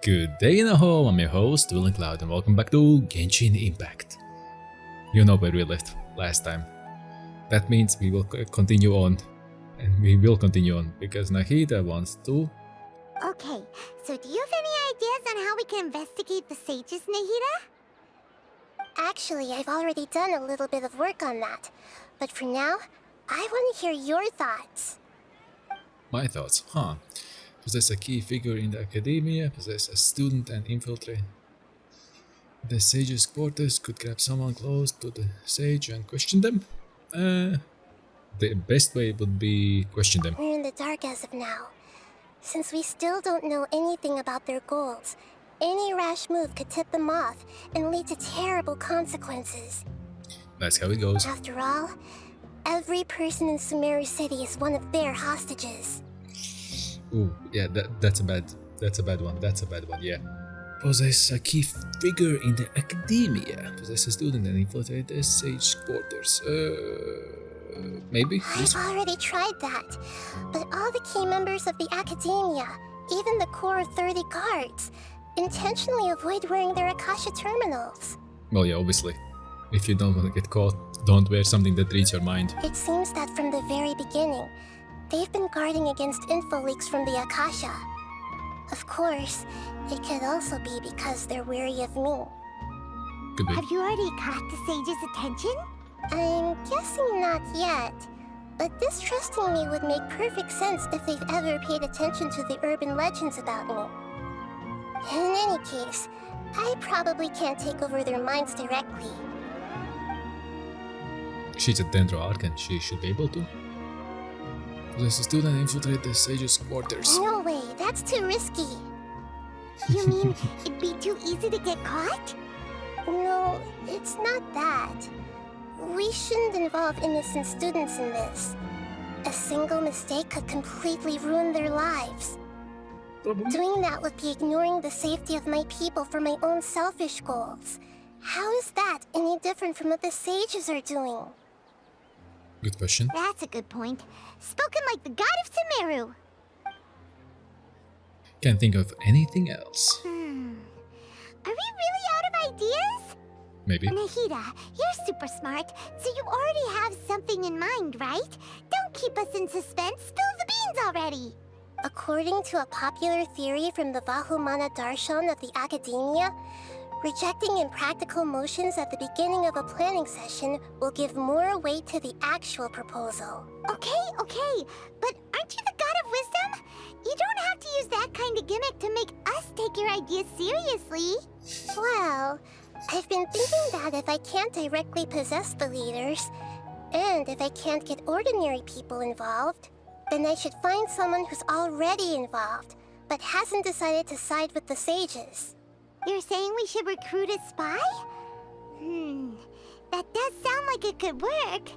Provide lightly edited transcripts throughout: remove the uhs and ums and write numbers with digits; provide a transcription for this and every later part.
Good day in a home, I'm your host, VillainCloud, and welcome back to Genshin Impact. You know where we left last time. That means we will continue on, and we will continue on, because Nahida wants to... Okay, so do you have any ideas on how we can investigate the sages, Nahida? Actually, I've already done a little bit of work on that, but for now, I want to hear your thoughts. My thoughts, Possess a key figure in the Akademia, possess a student and infiltrate. The sage's quarters could grab someone close to the sage and question them. The best way would be question them. We're in the dark as of now. Since we still don't know anything about their goals, any rash move could tip them off and lead to terrible consequences. That's how it goes. After all, every person in Sumeru City is one of their hostages. Ooh, yeah, that's a bad one. That's a bad one, yeah. Possess a key figure in the Akademia. Possess a student and infiltrate the sage's quarters. Maybe? I've already tried that, but all the key members of the Akademia, even the core of 30 guards, intentionally avoid wearing their Akasha terminals. Well, yeah, obviously. If you don't want to get caught, don't wear something that reads your mind. It seems that from the very beginning, they've been guarding against info leaks from the Akasha. Of course, it could also be because they're wary of me. Could be. Have you already caught the sage's attention? I'm guessing not yet, but distrusting me would make perfect sense if they've ever paid attention to the urban legends about me. In any case, I probably can't take over their minds directly. She's a Dendro Arc and she should be able to. Possess a student and infiltrate the sage's quarters. No way, that's too risky. You mean it'd be too easy to get caught? No, it's not that. We shouldn't involve innocent students in this. A single mistake could completely ruin their lives. Probably. Doing that would be ignoring the safety of my people for my own selfish goals. How is that any different from what the sages are doing? Good question. That's a good point. Spoken like the god of Sumeru. Can't think of anything else. Are we really out of ideas? Maybe. Nahida, you're super smart, so you already have something in mind, right? Don't keep us in suspense. Spill the beans already. According to a popular theory from the Vahumana Darshan of the Akademia, rejecting impractical motions at the beginning of a planning session will give more weight to the actual proposal. Okay, but aren't you the god of wisdom? You don't have to use that kind of gimmick to make us take your ideas seriously. Well, I've been thinking that if I can't directly possess the leaders, and if I can't get ordinary people involved, then I should find someone who's already involved, but hasn't decided to side with the sages. You're saying we should recruit a spy? That does sound like it could work.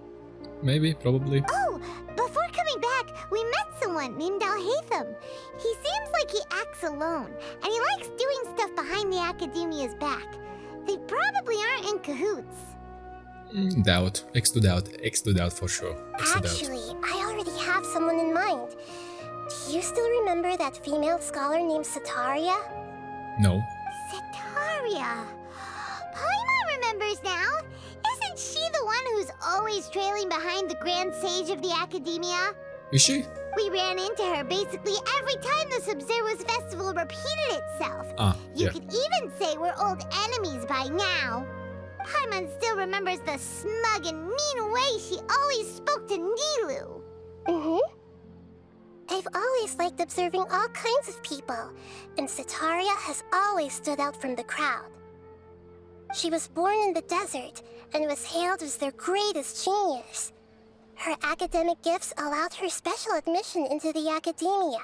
Maybe, probably. Oh, before coming back, we met someone named Alhaitham. He seems like he acts alone, and he likes doing stuff behind the Academia's back. They probably aren't in cahoots. Doubt. X to doubt for sure. X to doubt. Actually, I already have someone in mind. Do you still remember that female scholar named Sataria? No. Sataria. Paimon remembers now. Isn't she the one who's always trailing behind the Grand Sage of the Academia? Is she? We ran into her basically every time the Sub-Zero's festival repeated itself. You could even say we're old enemies by now. Paimon still remembers the smug and mean way she always spoke to Nilu. I've always liked observing all kinds of people, and Sataria has always stood out from the crowd. She was born in the desert and was hailed as their greatest genius. Her academic gifts allowed her special admission into the Akademia,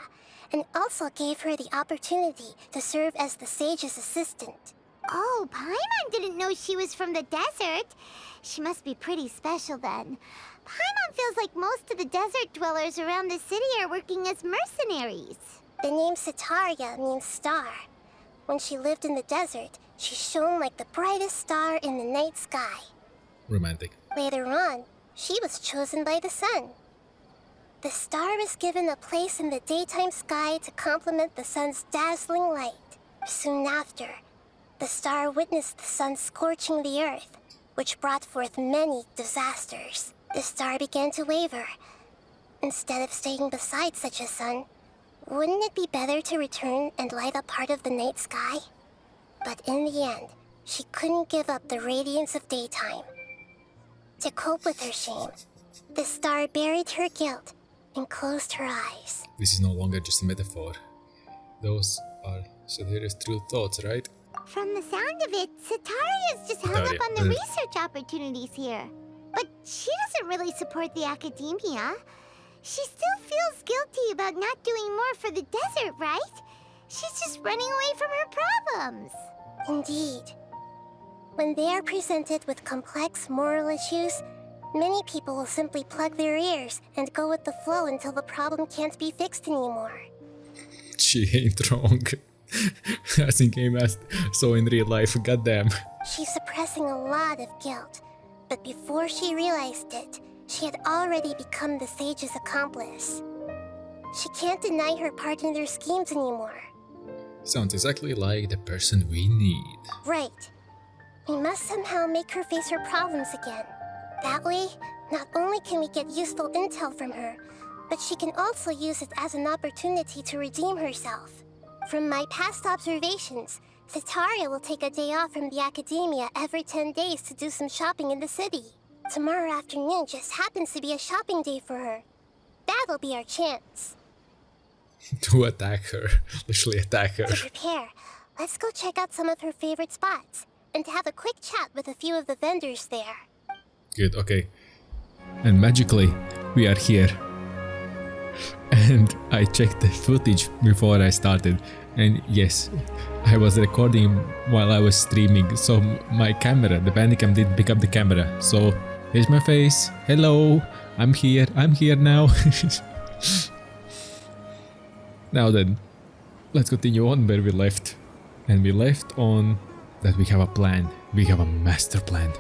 and also gave her the opportunity to serve as the sage's assistant. Oh, Paimon didn't know she was from the desert. She must be pretty special then. Paimon feels like most of the desert dwellers around the city are working as mercenaries. The name Sataria means star. When she lived in the desert, she shone like the brightest star in the night sky. Romantic. Later on, she was chosen by the sun. The star was given a place in the daytime sky to complement the sun's dazzling light. after, the star witnessed the sun scorching the earth, which brought forth many disasters. The star began to waver. Instead of staying beside such a sun, wouldn't it be better to return and light up part of the night sky? But in the end, she couldn't give up the radiance of daytime. To cope with her shame, the star buried her guilt and closed her eyes. This is no longer just a metaphor. Those are Satyria's true thoughts, right? From the sound of it, Sataria's just hung up on the research opportunities here. But she doesn't really support the Akademia. She still feels guilty about not doing more for the desert, right? She's just running away from her problems. Indeed. When they are presented with complex moral issues, many people will simply plug their ears and go with the flow until the problem can't be fixed anymore. She ain't wrong. As in game, as so in real life, goddamn. She's suppressing a lot of guilt, but before she realized it, she had already become the sage's accomplice. She can't deny her part in their schemes anymore. Sounds exactly like the person we need. Right. We must somehow make her face her problems again. That way, not only can we get useful intel from her, but she can also use it as an opportunity to redeem herself. From my past observations, Sataria will take a day off from the Akademia every 10 days to do some shopping in the city. Tomorrow afternoon just happens to be a shopping day for her. That'll be our chance. To attack her. Literally attack her. To prepare, let's go check out some of her favorite spots and have a quick chat with a few of the vendors there. Good, okay. And magically, we are here. And I checked the footage before I started. And yes, I was recording while I was streaming. So my camera, the Bandicam didn't pick up the camera. So here's my face. Hello, I'm here now. Now then, let's continue on where we left. And we left on that we have a plan. We have a master plan.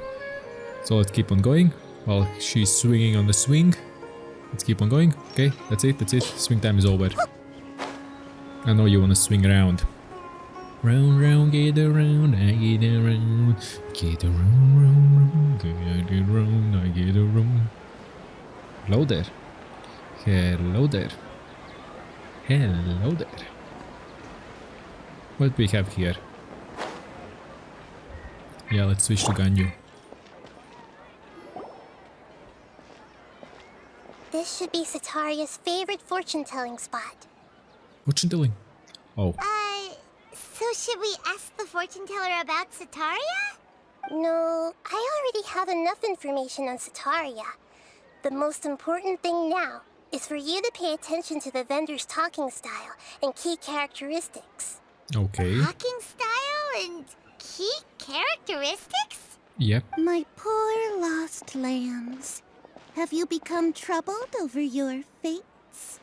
So let's keep on going while she's swinging on the swing. Let's keep on going. Okay, that's it. Swing time is over. I know you want to swing around. Round, round, get around, I get around. Get around, round, round, get around, I get around. Hello there. Hello there. Hello there. What do we have here? Yeah, let's switch to Ganyu. This should be Sataria's favorite fortune-telling spot. Fortune-telling? Oh. So should we ask the fortune-teller about Sataria? No, I already have enough information on Sataria. The most important thing now is for you to pay attention to the vendor's talking style and key characteristics. Okay. Talking style and key characteristics? Yep. My poor lost lambs. Have you become troubled over your fates?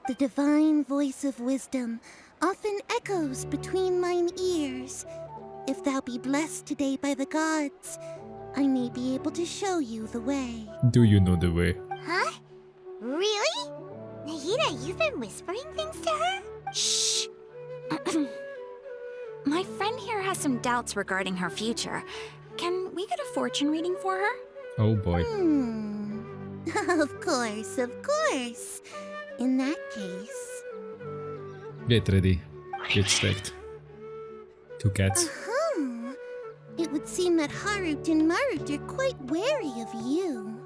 The divine voice of wisdom often echoes between mine ears. If thou be blessed today by the gods, I may be able to show you the way. Do you know the way? Huh? Really? Nahida, you've been whispering things to her? Shh! My friend here has some doubts regarding her future. Can we get a fortune reading for her? Oh boy. Of course, of course. In that case... Get ready. Get straight. Two cats. It would seem that Harut and Marut are quite wary of you.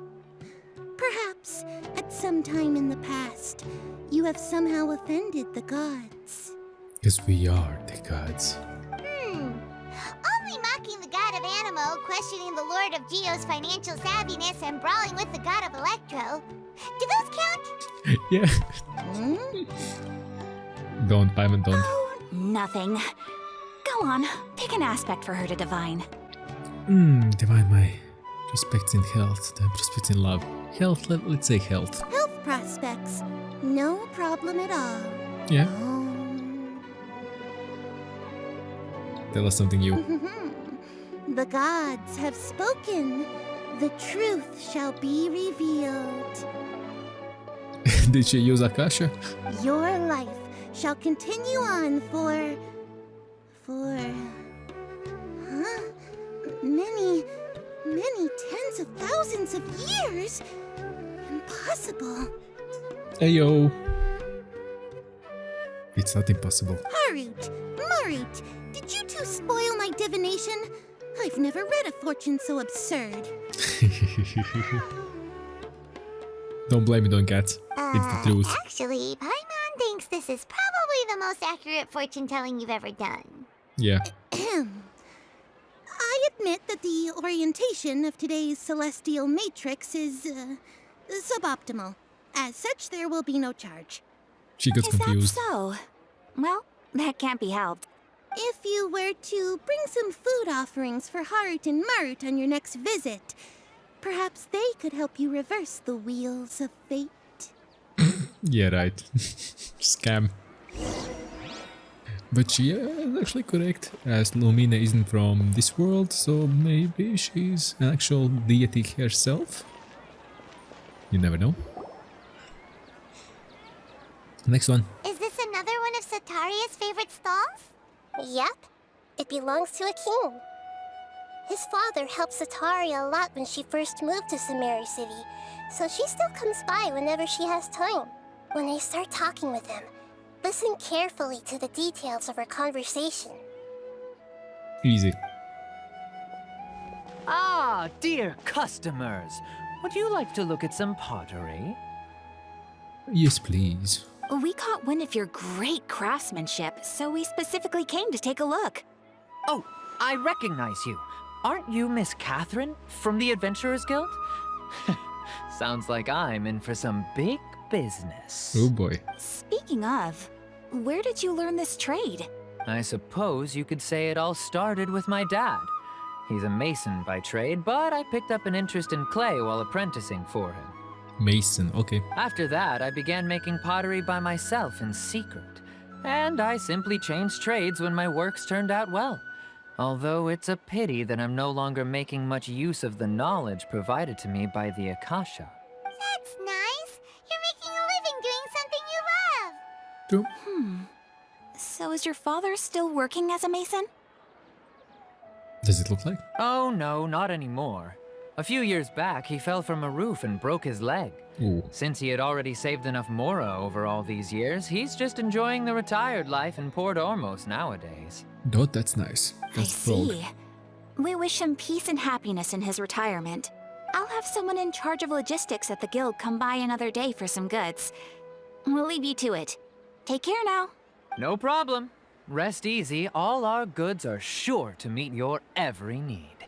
Perhaps, at some time in the past, you have somehow offended the gods. Because we are the gods. Only mocking the god of Animo, questioning the lord of Geo's financial savviness, and brawling with the god of Electro. Do those count? Yeah. Don't, Paimon, don't. Oh, nothing. Go on, pick an aspect for her to divine. Divine my prospects in health, the prospects in love. Health, let's say health. Health prospects. No problem at all. Yeah. Tell us something new. The gods have spoken. The truth shall be revealed. Did she use Akasha? Your life shall continue on for tens of thousands of years? Impossible. Ayo. It's not impossible. Harut, Marut, did you two spoil my divination? I've never read a fortune so absurd. Don't blame it on cats. It's the truth. Actually, Paimon thinks this is probably the most accurate fortune telling you've ever done. Yeah. I admit that the orientation of today's celestial matrix is suboptimal. As such, there will be no charge. She got confused. Is that so? Well, that can't be helped. If you were to bring some food offerings for Harut and Marut on your next visit, perhaps they could help you reverse the wheels of fate. Yeah, right. Scam. But she is actually correct, as Lumina isn't from this world, so maybe she's an actual deity herself? You never know. Next one. Is this another one of Sataria's favorite stalls? Yep. It belongs to a king. His father helped Sataria a lot when she first moved to Sumeru City, so she still comes by whenever she has time. When I start talking with him, listen carefully to the details of our conversation. Easy. Ah, dear customers. Would you like to look at some pottery? Yes, please. We caught wind of your great craftsmanship, so we specifically came to take a look. Oh, I recognize you. Aren't you Miss Catherine from the Adventurers Guild? Sounds like I'm in for some big business. Oh boy. Speaking of, where did you learn this trade? I suppose you could say it all started with my dad. He's a mason by trade, but I picked up an interest in clay while apprenticing for him. Mason, okay. After that, I began making pottery by myself in secret. And I simply changed trades when my works turned out well. Although it's a pity that I'm no longer making much use of the knowledge provided to me by the Akasha. That's nice. You're making a living doing something you love. True. So is your father still working as a mason? Does it look like? Oh no, not anymore. A few years back, he fell from a roof and broke his leg. Ooh. Since he had already saved enough Mora over all these years, he's just enjoying the retired life in Port Ormos nowadays. That's nice. I That's frog. see. We wish him peace and happiness in his retirement. I'll have someone in charge of logistics at the guild come by another day for some goods. We'll leave you to it. Take care now. No problem. Rest easy, all our goods are sure to meet your every need.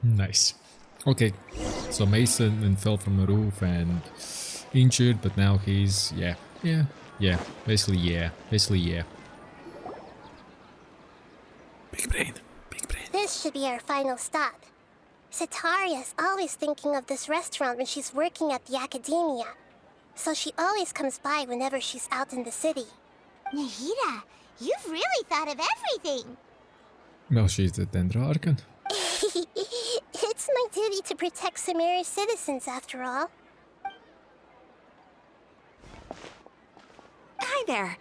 Nice. Okay. So Mason and fell from a roof and injured, but now he's yeah. Basically yeah. Big brain. This should be our final stop. Sataria's always thinking of this restaurant when she's working at the Akademia, so she always comes by whenever she's out in the city. Nahida, you've really thought of everything. Well, she's the Dendrarchen. It's my duty to protect Sumeru's citizens, after all. Hi there.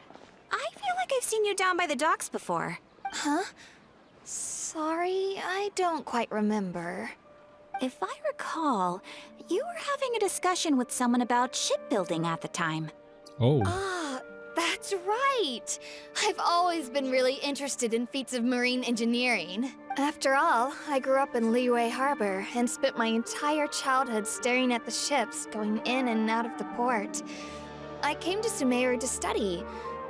I feel like I've seen you down by the docks before. Huh? Sorry, I don't quite remember. If I recall, you were having a discussion with someone about shipbuilding at the time. Oh. Ah, that's right! I've always been really interested in feats of marine engineering. After all, I grew up in Liyue Harbor and spent my entire childhood staring at the ships going in and out of the port. I came to Sumeru to study,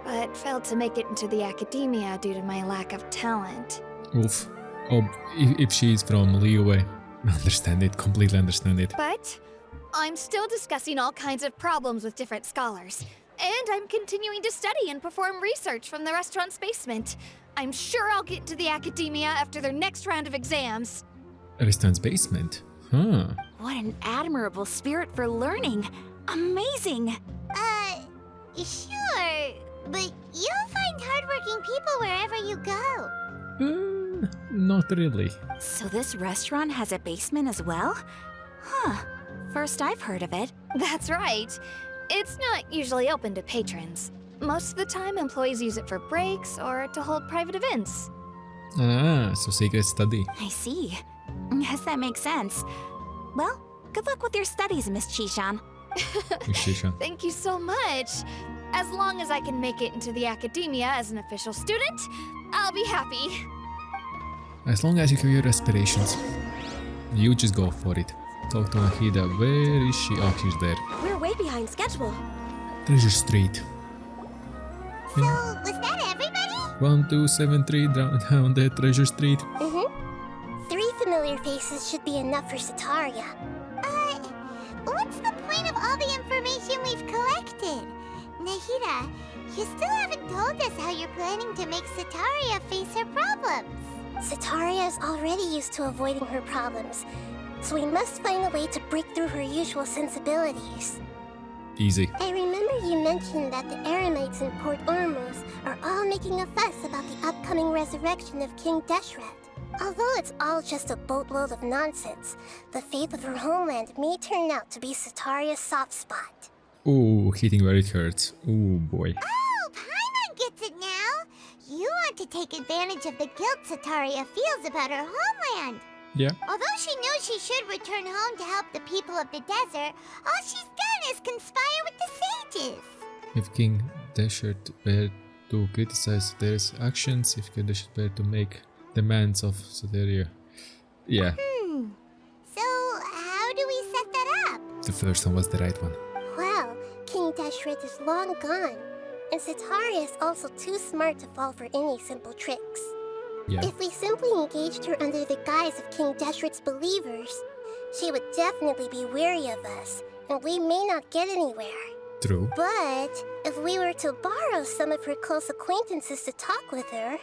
but failed to make it into the Akademia due to my lack of talent. Oof. Oh, if she's from Liyue, understand it, completely understand it. But I'm still discussing all kinds of problems with different scholars. And I'm continuing to study and perform research from the restaurant's basement. I'm sure I'll get into the Akademia after their next round of exams. Restaurant's basement. Huh. What an admirable spirit for learning. Amazing. Sure, but you'll find hardworking people wherever you go. Not really. So this restaurant has a basement as well? Huh. First I've heard of it. That's right. It's not usually open to patrons. Most of the time, employees use it for breaks or to hold private events. Ah, so secret study. I see. Yes, that makes sense. Well, good luck with your studies, Miss Chishan. Shishan. Thank you so much. As long as I can make it into the Akademia as an official student, I'll be happy. As long as you have your aspirations, you just go for it. Talk to Nahida. Where is she? Oh, she's there. We're way behind schedule. Treasure Street. So, was that everybody? 1, 2, 7, 3 down the Treasure Street. Mm-hmm. 3 familiar faces should be enough for Sataria. What's the point of all the information we've collected? Nahida, you still haven't told us how you're planning to make Sataria face her problems. Sataria is already used to avoiding her problems, so we must find a way to break through her usual sensibilities. Easy. I remember you mentioned that the Eremites in Port Ormuz are all making a fuss about the upcoming resurrection of King Deshret. Although it's all just a boatload of nonsense, the fate of her homeland may turn out to be Sataria's soft spot. Ooh, hitting where it hurts. Ooh, boy. Oh, Paimon gets it now. You want to take advantage of the guilt Sataria feels about her homeland. Yeah. Although she knows she should return home to help the people of the desert, all she's done is conspire with the sages. If King Deshret were to criticize their actions, if King Deshret were to make demands of Sataria. Yeah, So, how do we set that up? the first one was the right one. Well, King Deshret is long gone, and Sataria is also too smart to fall for any simple tricks. Yeah. If we simply engaged her under the guise of King Deshret's believers, she would definitely be wary of us, and we may not get anywhere. True. But if we were to borrow some of her close acquaintances to talk with her,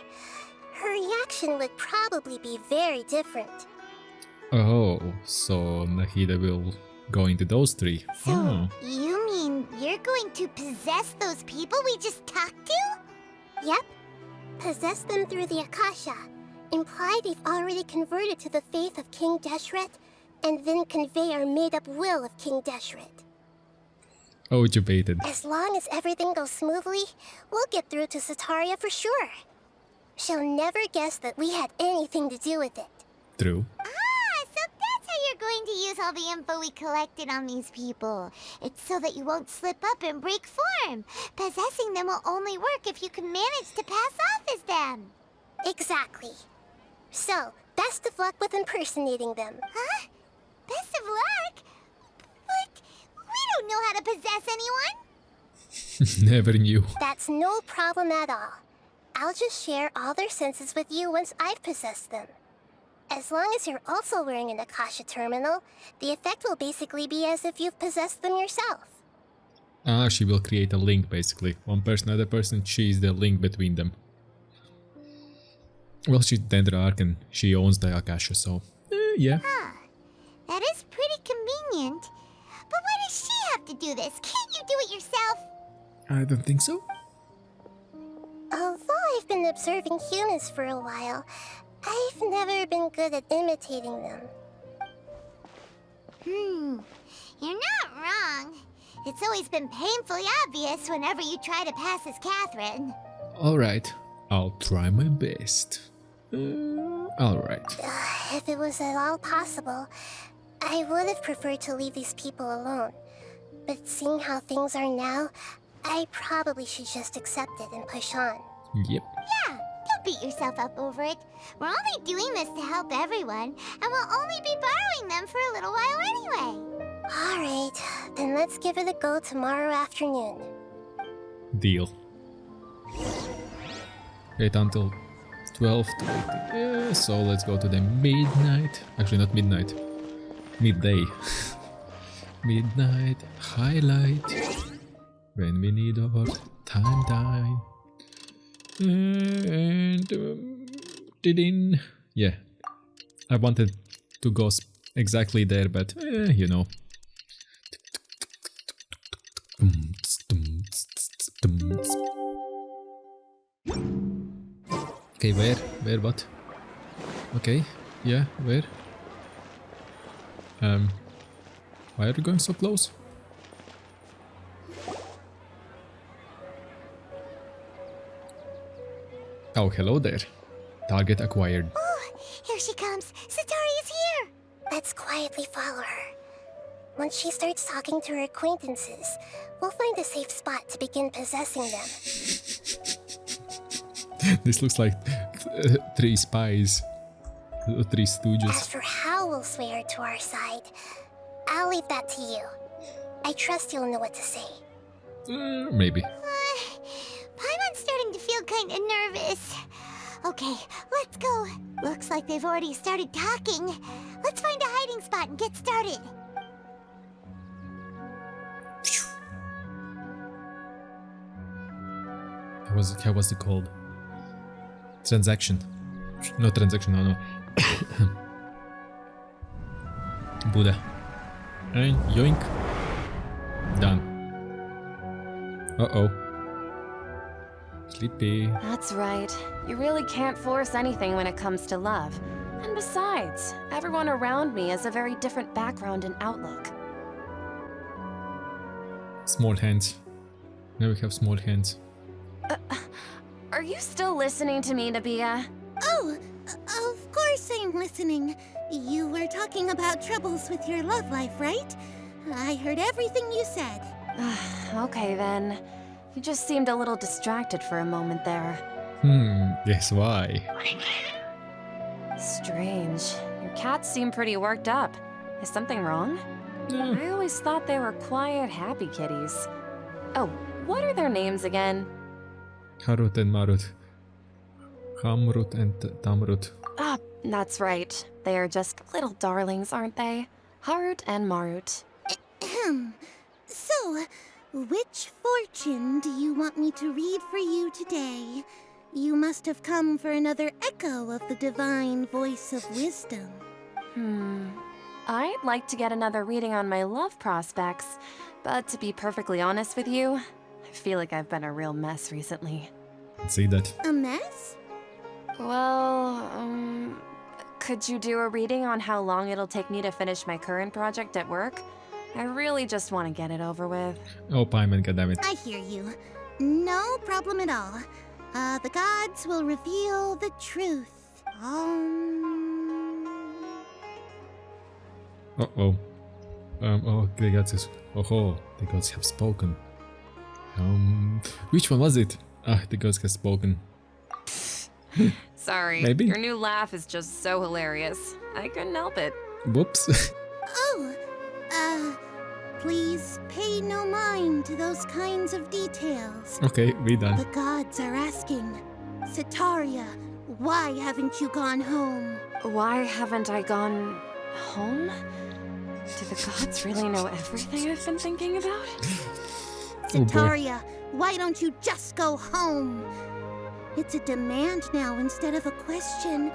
her reaction would probably be very different. Oh, so Nahida will go into those 3. So, Oh. you mean you're going to possess those people we just talked to? Yep. Possess them through the Akasha. Imply they've already converted to the faith of King Deshret, and then convey our made-up will of King Deshret. Oh, you baited. As long as everything goes smoothly, we'll get through to Sataria for sure. She'll never guess that we had anything to do with it. True. So that's how you're going to use all the info we collected on these people. It's so that you won't slip up and break form. Possessing them will only work if you can manage to pass off as them. Exactly. So, best of luck with impersonating them. Huh? Best of luck? But we don't know how to possess anyone. Never knew. That's no problem at all. I'll just share all their senses with you once I've possessed them. As long as you're also wearing an Akasha terminal, the effect will basically be as if you've possessed them yourself. Ah, she will create a link basically. One person, other person, she's the link between them. Well, she's Dendrark and she owns the Akasha, so yeah. That is pretty convenient. But why does she have to do this? Can't you do it yourself? I don't think so. Although I've been observing humans for a while, I've never been good at imitating them. You're not wrong. It's always been painfully obvious whenever you try to pass as Catherine. Alright, I'll try my best. Alright. If it was at all possible, I would have preferred to leave these people alone. But seeing how things are now, I probably should just accept it and push on. Yep. Yeah, don't beat yourself up over it. We're only doing this to help everyone, and we'll only be borrowing them for a little while anyway. Alright, then let's give it a go tomorrow afternoon. Deal. Wait until 12 to 18. Yeah, so let's go to the midnight. Actually, not midnight. Midday. Midnight highlight. When we need our time. And did yeah, I wanted to go exactly there, but you know. Okay, where, what? Okay, yeah, where? Why are you going so close? Oh, hello there. Target acquired. Oh, here she comes. Satari is here. Let's quietly follow her. Once she starts talking to her acquaintances, we'll find a safe spot to begin possessing them. This looks like 3 spies. 3 stooges. As for how we'll sway her to our side, I'll leave that to you. I trust you'll know what to say. Maybe. Paimon's starting to feel kind of nervous. Okay, let's go. Looks like they've already started talking. Let's find a hiding spot and get started. How was it called? Transaction. No transaction, no. Buddha. And yoink. Done. Uh-oh. Sleepy. That's right. You really can't force anything when it comes to love. And besides, everyone around me has a very different background and outlook. Small hands. Now we have small hands. Are you still listening to me, Nabia? Oh, of course I'm listening. You were talking about troubles with your love life, right? I heard everything you said. Okay then. You just seemed a little distracted for a moment there. Guess why? Strange. Your cats seem pretty worked up. Is something wrong? I always thought they were quiet, happy kitties. Oh, what are their names again? Harut and Marut. Hamrut and Tamrut. Ah, that's right. They are just little darlings, aren't they? Harut and Marut. So, which fortune do you want me to read for you today? You must have come for another echo of the divine voice of wisdom. I'd like to get another reading on my love prospects, but to be perfectly honest with you, I feel like I've been a real mess recently. See that? A mess? Well, could you do a reading on how long it'll take me to finish my current project at work? I really just want to get it over with. Oh, Paimon, goddammit. I hear you. No problem at all. The gods will reveal the truth. Uh-oh. Oh, the gods the gods have spoken. Which one was it? The gods have spoken. Sorry, Maybe? your new laugh is just so hilarious. I couldn't help it. Whoops. Please pay no mind to those kinds of details. Okay, we done. The gods are asking, Setaria, why haven't you gone home? Why haven't I gone home? Do the gods really know everything I've been thinking about? Setaria, why don't you just go home? It's a demand now instead of a question.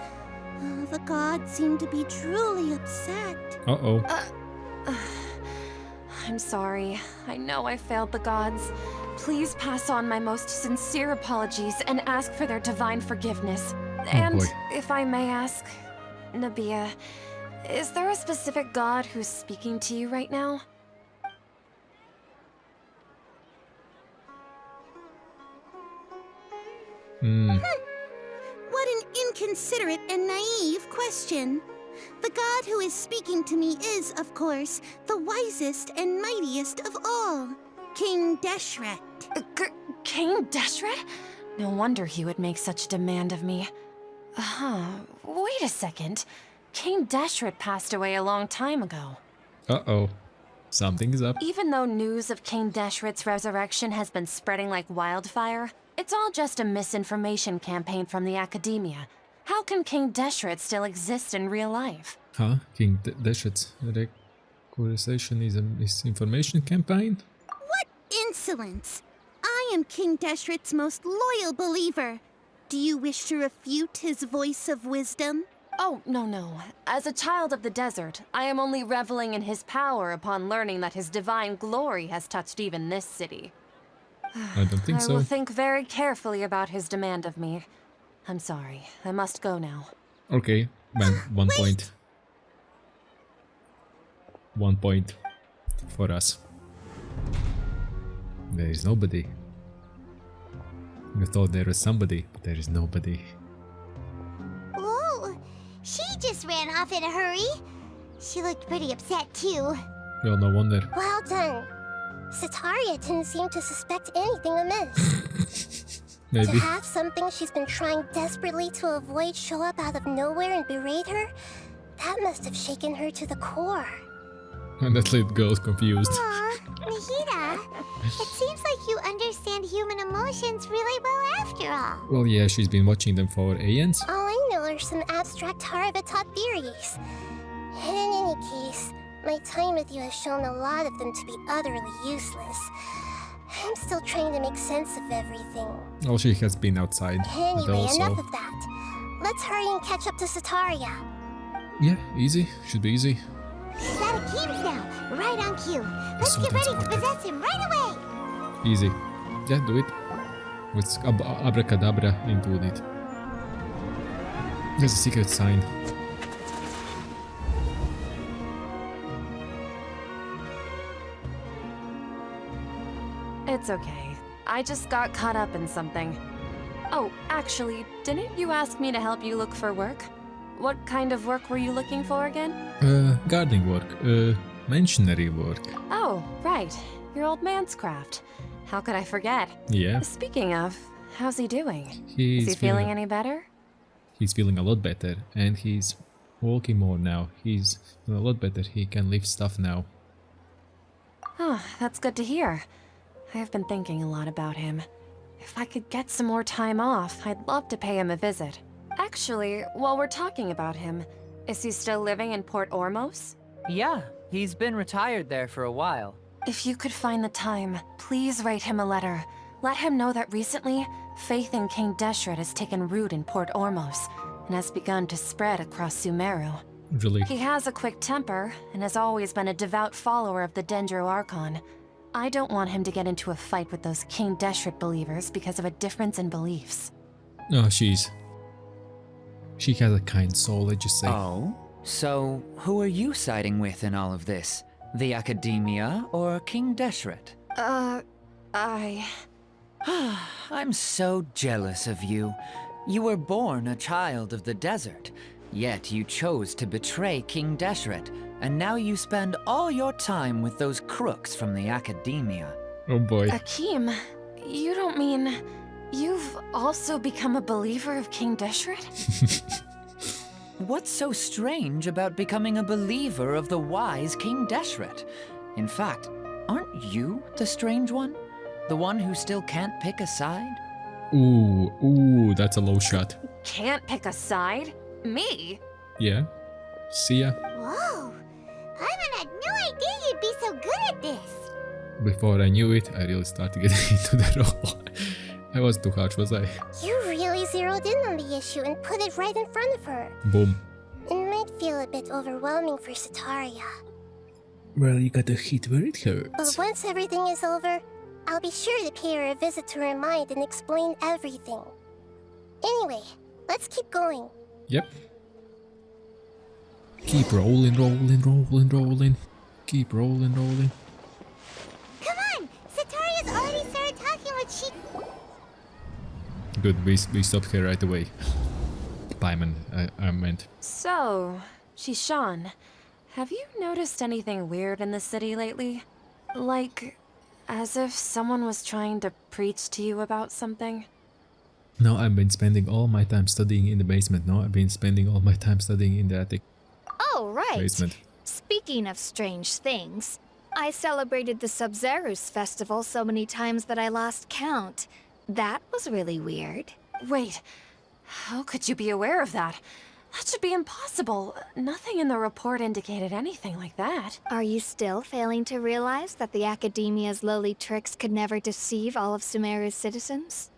The gods seem to be truly upset. Uh-oh. I'm sorry. I know I failed the gods. Please pass on my most sincere apologies and ask for their divine forgiveness. And boy. if I may ask, Nabia, is there a specific god who's speaking to you right now? What an inconsiderate and naive question. The god who is speaking to me is, of course, the wisest and mightiest of all, King Deshret. King Deshret? No wonder he would make such a demand of me. Wait a second. King Deshret passed away a long time ago. Uh-oh. Something's up. Even though news of King Deshret's resurrection has been spreading like wildfire, it's all just a misinformation campaign from the Akademia. How can King Deshret still exist in real life? Huh? King Deshret's recursation is a misinformation campaign? What insolence! I am King Deshret's most loyal believer. Do you wish to refute his voice of wisdom? Oh, no. As a child of the desert, I am only reveling in his power upon learning that his divine glory has touched even this city. I don't think I so. will think very carefully about his demand of me. I'm sorry. I must go now. Okay, man, 1 point. 1 point for us. There is nobody. We thought there was somebody, but there is nobody. Whoa, she just ran off in a hurry. She looked pretty upset too. Well, no wonder. Well done. Sataria didn't seem to suspect anything amiss. Maybe. To have something she's been trying desperately to avoid show up out of nowhere and berate her, that must have shaken her to the core. And that little girl's confused. Aw, Nahida, it seems like you understand human emotions really well after all. Well, yeah, she's been watching them for aeons. All I know are some abstract Harvard-taught theories. And in any case, my time with you has shown a lot of them to be utterly useless. I'm still trying to make sense of everything. Oh, she has been outside. Anyway, also... enough of that. Let's hurry and catch up to Sataria. Yeah, easy. Should be easy. She's out of Keem's now, right on cue. Let's get ready to possess him right away. Easy. Yeah, do it. Let's abracadabra into it. There's a secret sign. It's okay. I just got caught up in something. Oh, actually, didn't you ask me to help you look for work? What kind of work were you looking for again? Gardening work. Missionary work. Oh, right. Your old man's craft. How could I forget? Yeah. Speaking of, how's he doing? Is he feeling any better? He's feeling a lot better, and he's walking more now. He's feeling a lot better. He can lift stuff now. Oh, that's good to hear. I have been thinking a lot about him. If I could get some more time off, I'd love to pay him a visit. Actually, while we're talking about him, is he still living in Port Ormos? Yeah, he's been retired there for a while. If you could find the time, please write him a letter. Let him know that recently, faith in King Deshret has taken root in Port Ormos and has begun to spread across Sumeru. Really? He has a quick temper and has always been a devout follower of the Dendro Archon. I don't want him to get into a fight with those King Deshret believers because of a difference in beliefs. Oh, she has a kind soul, let's just say. Oh? So, who are you siding with in all of this? The Akademia or King Deshret? I'm so jealous of you. You were born a child of the desert, yet you chose to betray King Deshret, and now you spend all your time with those crooks from the Akademia. Oh boy. Akeem, you don't mean you've also become a believer of King Deshret? What's so strange about becoming a believer of the wise King Deshret? In fact, aren't you the strange one? The one who still can't pick a side? Ooh, that's a low shot. Can't pick a side? Me? Yeah. See ya. Whoa, Paimon had no idea you'd be so good at this. Before I knew it, I really started getting into the role. I was too harsh, was I? You really zeroed in on the issue and put it right in front of her. Boom. It might feel a bit overwhelming for Sataria. Well, you gotta hit where it hurts. But once everything is over, I'll be sure to pay her a visit to her mind and explain everything. Anyway, let's keep going. Yep. Keep rolling. Keep rolling. Come on, Sataria's already started talking with she... Good, we stopped her right away. Paimon, I meant. So, Shishan, have you noticed anything weird in the city lately? Like, as if someone was trying to preach to you about something? No, I've been spending all my time studying in the basement. No, I've been spending all my time studying in the attic. Oh, right. Basement. Speaking of strange things, I celebrated the Sub-Zerus festival so many times that I lost count. That was really weird. Wait, how could you be aware of that? That should be impossible. Nothing in the report indicated anything like that. Are you still failing to realize that the Akademia's lowly tricks could never deceive all of Sumeru's citizens?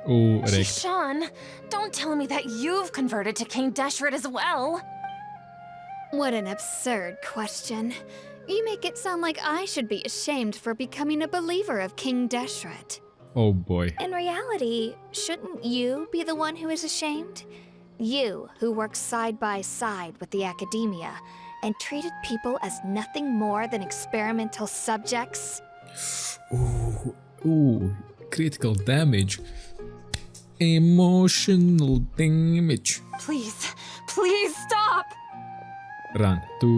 Oh, wrecked. Shishan, don't tell me that you've converted to King Deshret as well. What an absurd question. You make it sound like I should be ashamed for becoming a believer of King Deshret. Oh boy. In reality, shouldn't you be the one who is ashamed? You, who works side by side with the Academia and treated people as nothing more than experimental subjects? Ooh, critical damage. Emotional damage. Please stop! Run. Do.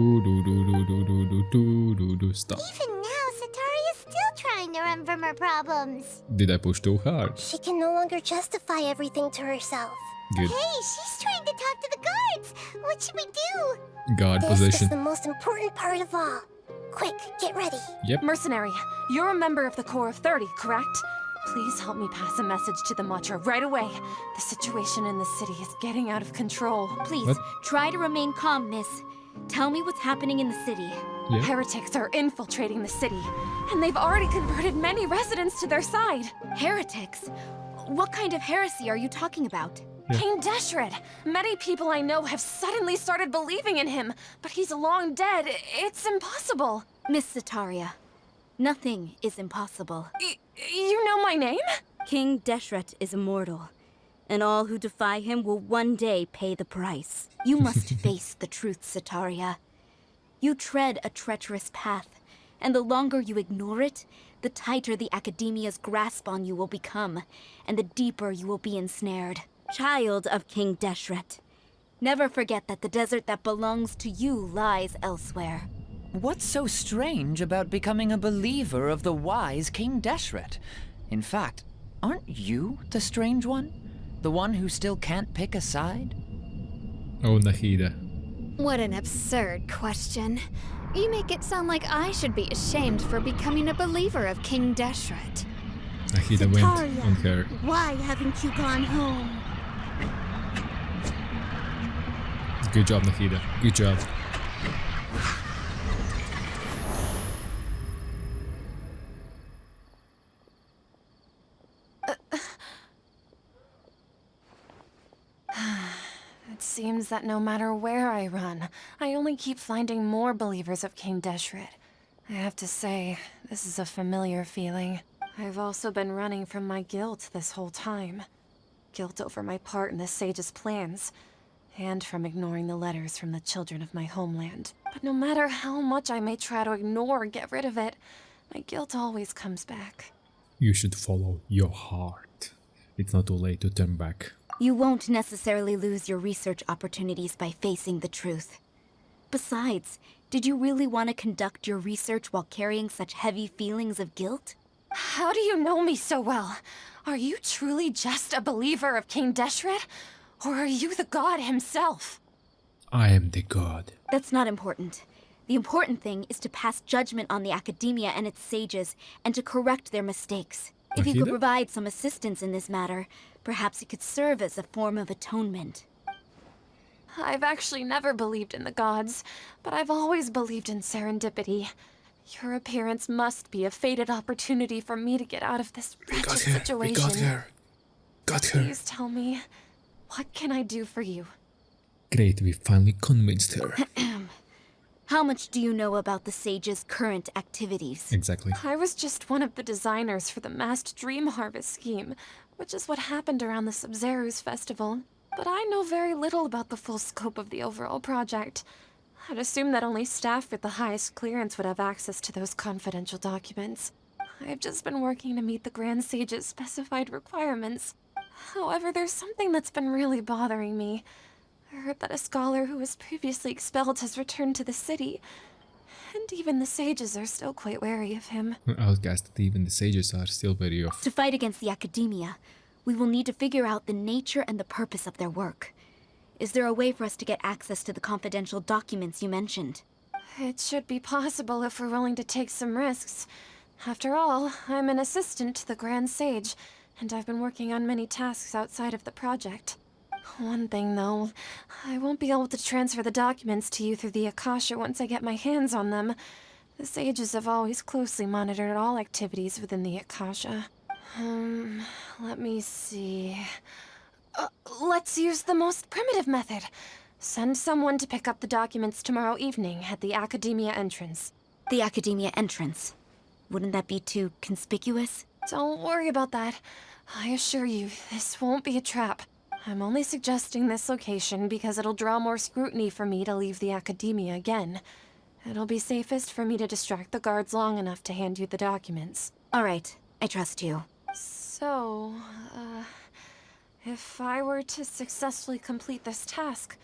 Stop. Even now, Sataria's still trying to run from her problems. Did I push too hard? She can no longer justify everything to herself. Good. Hey, she's trying to talk to the guards. What should we do? Guard This possession. is the most important part of all. Quick, get ready. Yep. Mercenary, you're a member of the Corps of 30, correct? Please help me pass a message to the Matcha right away. The situation in the city is getting out of control. Please, What? try to remain calm, miss. Tell me what's happening in the city. Yeah. Heretics are infiltrating the city, and they've already converted many residents to their side. Heretics? What kind of heresy are you talking about? Yeah. King Deshret. Many people I know have suddenly started believing in him, but he's long dead. It's impossible. Miss Sataria, nothing is impossible. You know my name? King Deshret is immortal, and all who defy him will one day pay the price. You must face the truth, Sataria. You tread a treacherous path, and the longer you ignore it, the tighter the Akademia's grasp on you will become, and the deeper you will be ensnared. Child of King Deshret, never forget that the desert that belongs to you lies elsewhere. What's so strange about becoming a believer of the wise King Deshret? In fact, aren't you the strange one? The one who still can't pick a side? Oh, Nahida. What an absurd question. You make it sound like I should be ashamed for becoming a believer of King Deshret. Nahida went Sataria, on her. why haven't you gone home? Good job, Nahida. Good job. It seems that no matter where I run, I only keep finding more believers of King Deshret. I have to say, this is a familiar feeling. I've also been running from my guilt this whole time. Guilt over my part in the sage's plans, and from ignoring the letters from the children of my homeland. But no matter how much I may try to ignore or get rid of it, my guilt always comes back. You should follow your heart. It's not too late to turn back. You won't necessarily lose your research opportunities by facing the truth. Besides, did you really want to conduct your research while carrying such heavy feelings of guilt? How do you know me so well? Are you truly just a believer of King Deshret? Or are you the god himself? I am the god. That's not important. The important thing is to pass judgment on the Akademia and its sages, and to correct their mistakes. If you could Nahida? provide some assistance in this matter, perhaps it could serve as a form of atonement. I've actually never believed in the gods, but I've always believed in serendipity. Your appearance must be a fated opportunity for me to get out of this wretched situation. Got her. Please tell me, what can I do for you? Great, we finally convinced her. How much do you know about the sage's current activities? Exactly. I was just one of the designers for the massed dream harvest scheme, which is what happened around the Sumeru's festival. But I know very little about the full scope of the overall project. I'd assume that only staff with the highest clearance would have access to those confidential documents. I've just been working to meet the Grand Sage's specified requirements. However, there's something that's been really bothering me. I heard that a scholar who was previously expelled has returned to the city, and even the sages are still quite wary of him. I would guess that even the sages are still wary of. To fight against the Akademia, we will need to figure out the nature and the purpose of their work. Is there a way for us to get access to the confidential documents you mentioned? It should be possible if we're willing to take some risks. After all, I'm an assistant to the Grand Sage, and I've been working on many tasks outside of the project. One thing, though, I won't be able to transfer the documents to you through the Akasha once I get my hands on them. The sages have always closely monitored all activities within the Akasha. Let me see. Let's use the most primitive method. Send someone to pick up the documents tomorrow evening at the Akademia entrance. The Akademia entrance. Wouldn't that be too conspicuous? Don't worry about that. I assure you, this won't be a trap. I'm only suggesting this location because it'll draw more scrutiny for me to leave the Akademia again. It'll be safest for me to distract the guards long enough to hand you the documents. All right, I trust you. So, if I were to successfully complete this task,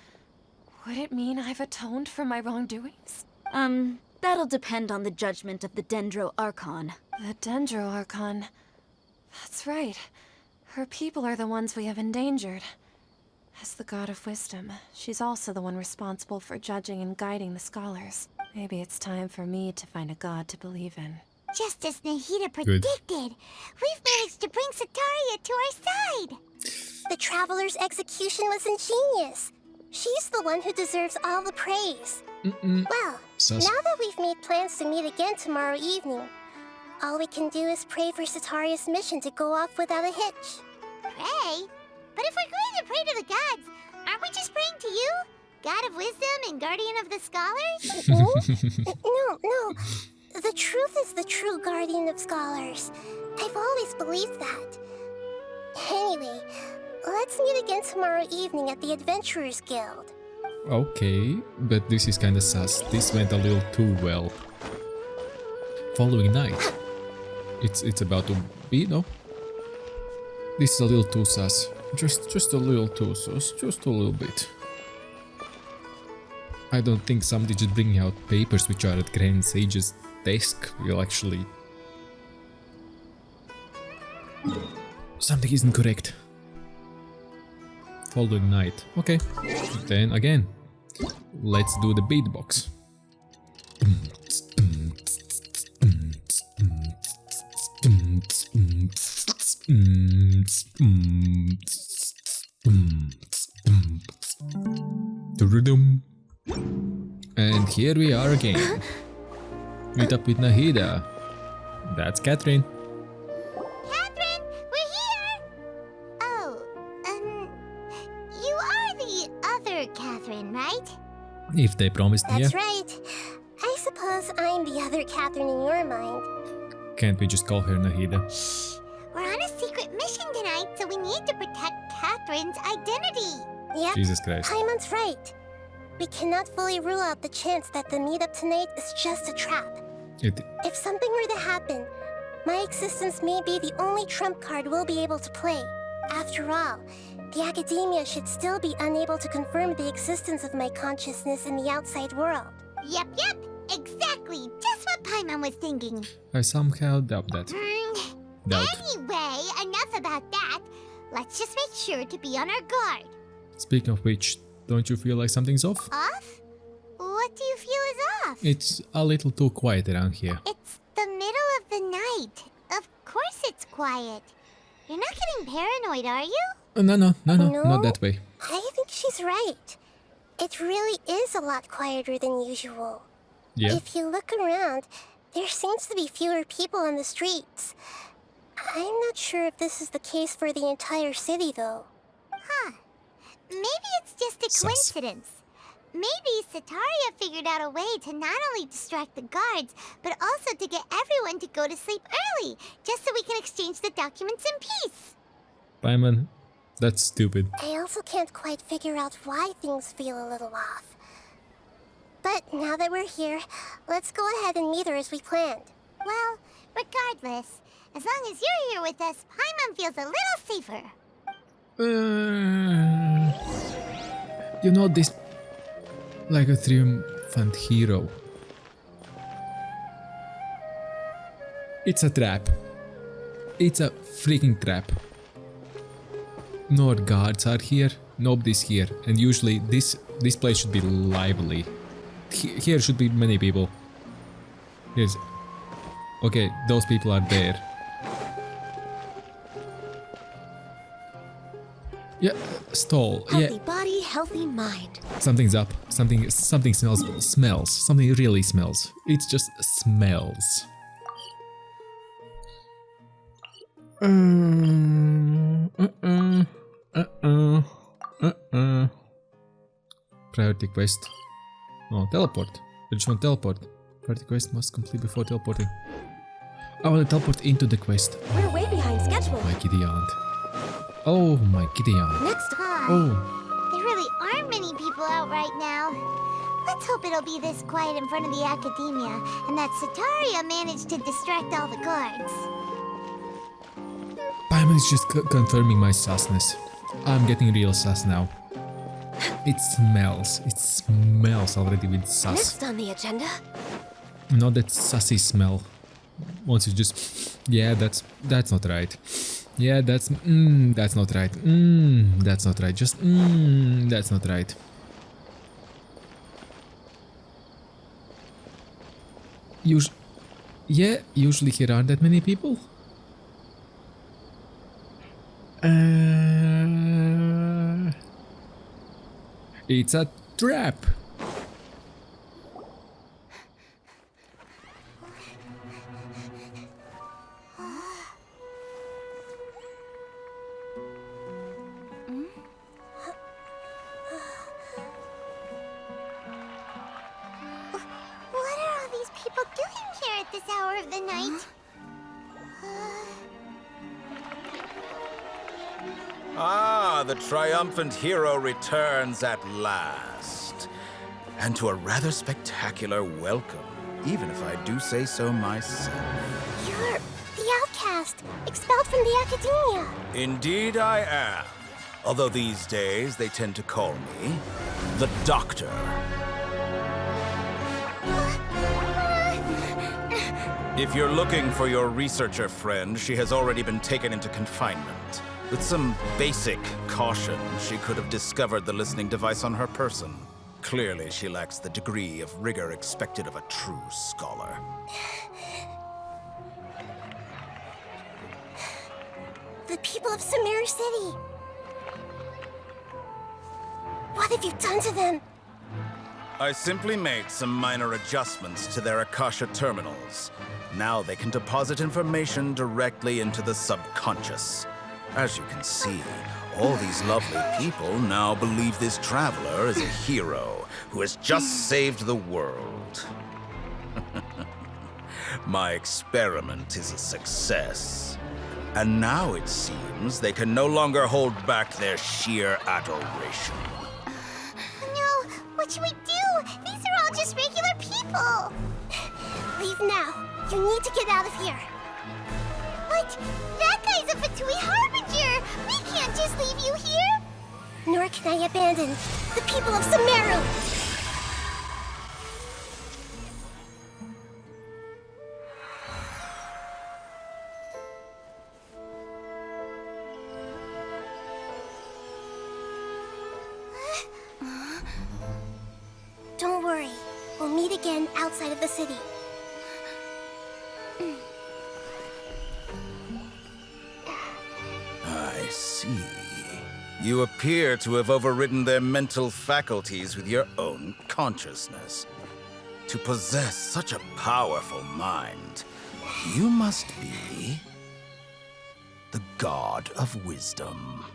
Would it mean I've atoned for my wrongdoings? That'll depend on the judgment of the Dendro Archon. The Dendro Archon. That's right. Her people are the ones we have endangered. As the God of Wisdom, she's also the one responsible for judging and guiding the scholars. Maybe it's time for me to find a god to believe in. Just as Nahida predicted, we've managed to bring Sataria to our side. The Traveler's execution was ingenious. She's the one who deserves all the praise. Well, now that we've made plans to meet again tomorrow evening, all we can do is pray for Sataria's mission to go off without a hitch. Pray? But if we're going to pray to the gods, aren't we just praying to you? God of Wisdom and Guardian of the Scholars? No. The truth is the true Guardian of Scholars. I've always believed that. Anyway, let's meet again tomorrow evening at the Adventurers Guild. Okay, but this is kinda sus. This went a little too well. Following night. It's about to be, no? This is a little too sus. Just a little too sus. Just a little bit. I don't think somebody just bringing out papers which are at Grand Sage's desk will actually... Something isn't correct. Following night. Okay. Then again. Let's do the beatbox. And here we are again. Meet up with Nahida. That's Catherine. Catherine, we're here! Oh, you are the other Catherine, right? If they promised me. That's right. I suppose I'm the other Catherine in your mind. Can't we just call her Nahida? Shh! We're on a secret mission tonight, so we need to protect Catherine's identity. Yep, Jesus Christ. Paimon's right. We cannot fully rule out the chance that the meetup tonight is just a trap. If something were to happen, my existence may be the only trump card we'll be able to play. After all, the Academia should still be unable to confirm the existence of my consciousness in the outside world. Yep, exactly. Just what Paimon was thinking. I somehow doubt that. Anyway, enough about that. Let's just make sure to be on our guard. Speaking of which, don't you feel like something's off? Off? What do you feel is off? It's a little too quiet around here. It's the middle of the night. Of course it's quiet. You're not getting paranoid, are you? No, not that way. I think she's right. It really is a lot quieter than usual. Yeah. If you look around, there seems to be fewer people on the streets. I'm not sure if this is the case for the entire city, though. Huh. Maybe it's just a coincidence. Maybe Sataria figured out a way to not only distract the guards, but also to get everyone to go to sleep early, just so we can exchange the documents in peace. Paimon, that's stupid. I also can't quite figure out why things feel a little off. But now that we're here, let's go ahead and meet her as we planned. Well, regardless, as long as you're here with us, Paimon feels a little safer. You know this... like a triumphant hero. It's a trap. It's a freaking trap. No guards are here, nobody's here, and usually this place should be lively. Here should be many people. Here's... okay, those people are there. Yeah, stall. Healthy body, healthy mind. Something's up. Something smells. Something really smells. It just smells. Priority quest. Oh, teleport. I just want teleport. Priority quest must complete before teleporting. I want to teleport into the quest. We're way behind schedule. My giddy aunt. Oh, my giddy aunt. Next time. Oh. There really aren't many people out right now. Let's hope it'll be this quiet in front of the Academia, and that Sataria managed to distract all the guards. Paimon is just confirming my susness. I'm getting real sus now. It smells already with sus. Next on the agenda. Not that sussy smell. Once you just, yeah, that's not right. Yeah, that's not right. That's not right. Just that's not right. Usually here aren't that many people. It's a trap. What are all these people doing here at this hour of the night? Ah, the triumphant hero returns at last. And to a rather spectacular welcome, even if I do say so myself. You're the outcast, expelled from the Akademia. Indeed I am. Although these days they tend to call me the Doctor. If you're looking for your researcher friend, she has already been taken into confinement. With some basic caution, she could have discovered the listening device on her person. Clearly, she lacks the degree of rigor expected of a true scholar. The people of Sumeru City. What have you done to them? I simply made some minor adjustments to their Akasha terminals. Now they can deposit information directly into the subconscious. As you can see, all these lovely people now believe this traveler is a hero who has just saved the world. My experiment is a success. And now it seems they can no longer hold back their sheer adoration. No, what should we do? These are all just regular people. Leave now. You need to get out of here. But that guy's a Fatui Harbinger. We can't just leave you here. Nor can I abandon the people of Sumeru. Don't worry. We'll meet again outside of the city. I see. You appear to have overridden their mental faculties with your own consciousness. To possess such a powerful mind, you must be the god of wisdom.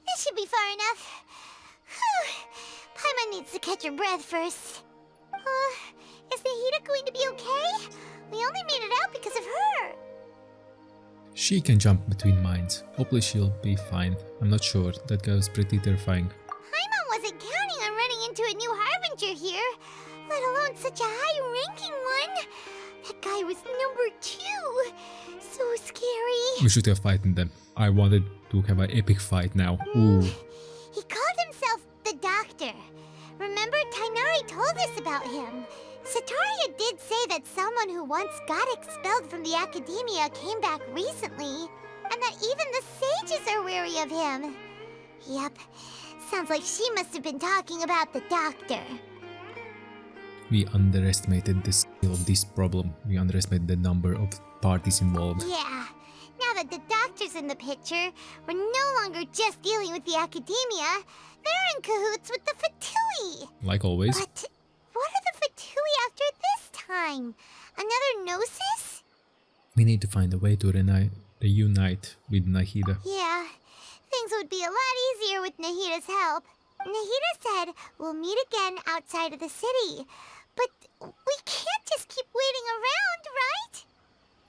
This should be far enough. Whew. Paimon needs to catch her breath first. Is Nahida going to be okay? We only made it out because of her. She can jump between minds. Hopefully she'll be fine. I'm not sure. That guy was pretty terrifying. Paimon wasn't counting on running into a new Harbinger here, let alone such a high-ranking one. That guy was number 2. So scary. We should have fighted them. I wanted to have an epic fight now. Ooh. He called himself the Doctor. Remember, Tainari told us about him. Sataria did say that someone who once got expelled from the Akademia came back recently, and that even the sages are wary of him. Yep, sounds like she must have been talking about the Doctor. We underestimated the scale of this problem. We underestimated the number of parties involved. Yeah, now that the Doctor's in the picture, we're no longer just dealing with the Akademia. They're in cahoots with the Fatui. Like always. But what are the Fatui after this time? Another Gnosis? We need to find a way to reunite with Nahida. Yeah, things would be a lot easier with Nahida's help. Nahida said we'll meet again outside of the city. But we can't just keep waiting around, right?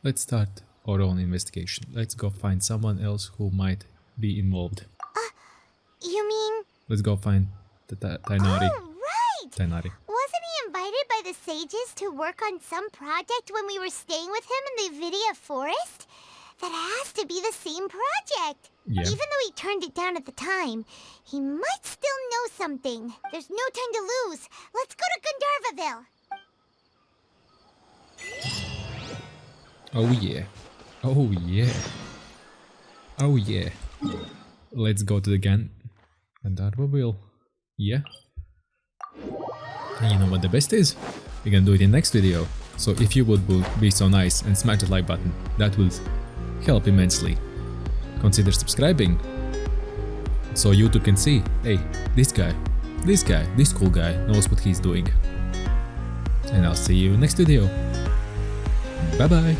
Let's start our own investigation. Let's go find someone else who might be involved. You mean? Let's go find Tainari. Oh, right! Tainari. Wasn't he invited by the sages to work on some project when we were staying with him in the Vidia forest? That has to be the same project. Yeah. Even though he turned it down at the time, he might still know something. There's no time to lose. Let's go to Gandharvaville. Oh yeah. Oh yeah. Oh yeah. Let's go to the Gandharvaville. Yeah. And you know what the best is? We're gonna do it in next video. So if you would be so nice and smash the like button, that would help immensely. Consider subscribing so YouTube can see, hey, this cool guy knows what he's doing. And I'll see you next video. Bye bye.